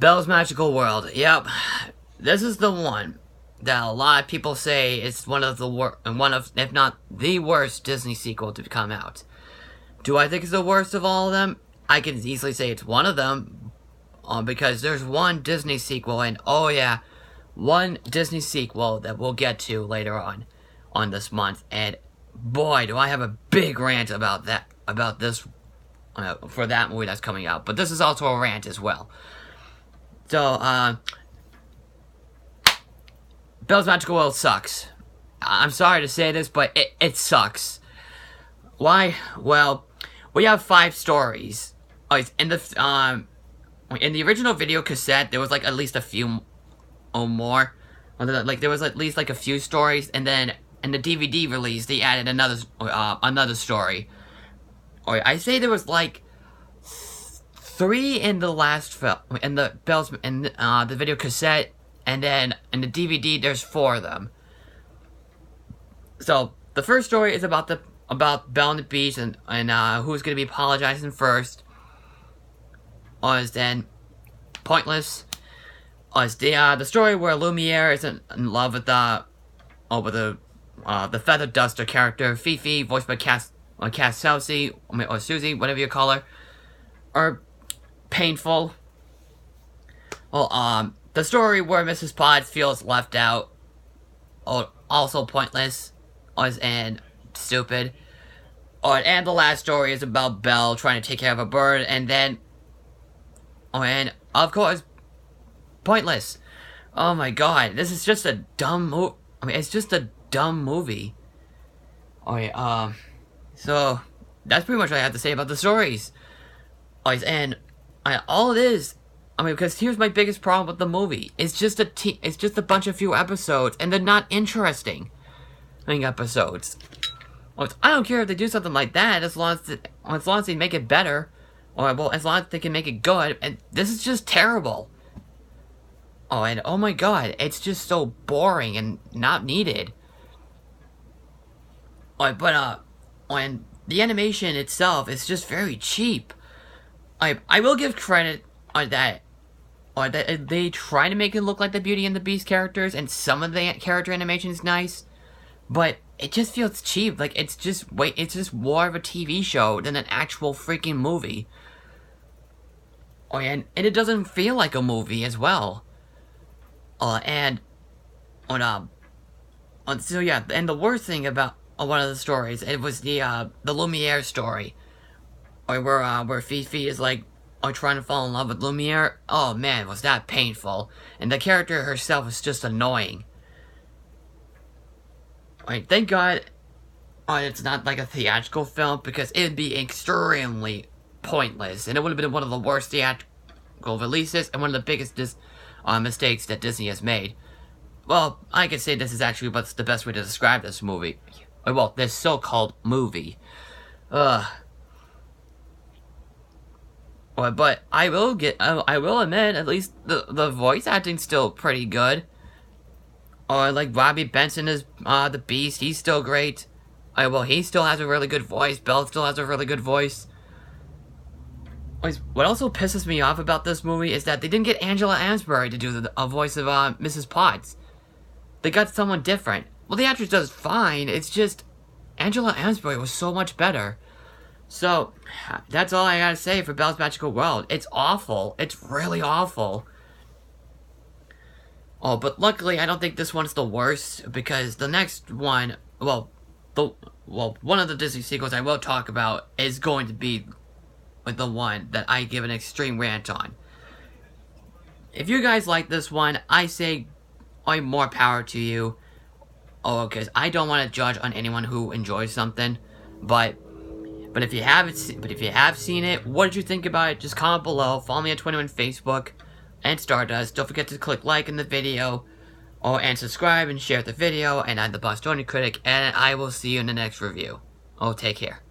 Belle's Magical World. Yep, this is the one that a lot of people say is one of, if not the worst Disney sequel to come out. Do I think it's the worst of all of them? I can easily say it's one of them, because there's one Disney sequel, and oh yeah, one Disney sequel that we'll get to later on this month, and boy, do I have a big rant about this for that movie that's coming out. But this is also a rant as well. So, Belle's Magical World sucks. I'm sorry to say this, but it sucks. Why? Well, we have 5 stories. In the original video cassette, there was like at least a few or more. Like there was at least like a few stories, and then in the DVD release, they added another story. Or I say there was like 3 in the last film, in the video cassette, and then in the DVD, there's 4 of them. So the first story is about Belle on the beach and who's gonna be apologizing first. Is then Pointless. Is the story where Lumiere is in love with the feather duster character Fifi, voiced by Cass Soucy, or Susie, whatever you call her, or Painful. Well, the story where Mrs. Potts feels left out, also Pointless, and Stupid. And the last story is about Belle trying to take care of a bird, and then, and of course, Pointless. Oh my god, this is just a dumb movie. I mean, it's just a dumb movie. So that's pretty much what I have to say about the stories. And all it is, because here's my biggest problem with the movie. It's just a bunch of few episodes, and they're not interesting episodes. I don't care if they do something like that, as long as they make it better, or well, as long as they can make it good. And this is just terrible. And oh my god, it's just so boring and not needed. And the animation itself is just very cheap. I will give credit on that. That they try to make it look like the Beauty and the Beast characters, and some of the character animation is nice, but it just feels cheap. Like it's just more of a TV show than an actual freaking movie. And it doesn't feel like a movie as well. So yeah, and the worst thing about one of the stories, it was the Lumiere story, where Fifi is like trying to fall in love with Lumiere. Oh man, was that painful! And the character herself is just annoying. Thank God, it's not like a theatrical film, because it'd be extremely pointless, and it would have been one of the worst theatrical releases and one of the biggest mistakes that Disney has made. Well, I could say this is actually what's the best way to describe this movie. Well, this so-called movie. But I will admit, at least the voice acting's still pretty good. Like Robbie Benson is the Beast. He's still great. Well, he still has a really good voice. Belle still has a really good voice. What also pisses me off about this movie is that they didn't get Angela Lansbury to do a voice of Mrs. Potts. They got someone different. Well, the actress does fine. It's just Angela Lansbury was so much better. So that's all I gotta say for Belle's Magical World. It's awful. It's really awful. But luckily, I don't think this one's the worst, because the next one, one of the Disney sequels I will talk about is going to be the one that I give an extreme rant on. If you guys like this one, I say more power to you. Because I don't want to judge on anyone who enjoys something, but if you have seen it, what did you think about it? Just comment below. Follow me on Twitter and Facebook, and Stardust. Don't forget to click like in the video, and subscribe and share the video. And I'm the Bostonian Critic, and I will see you in the next review. Take care.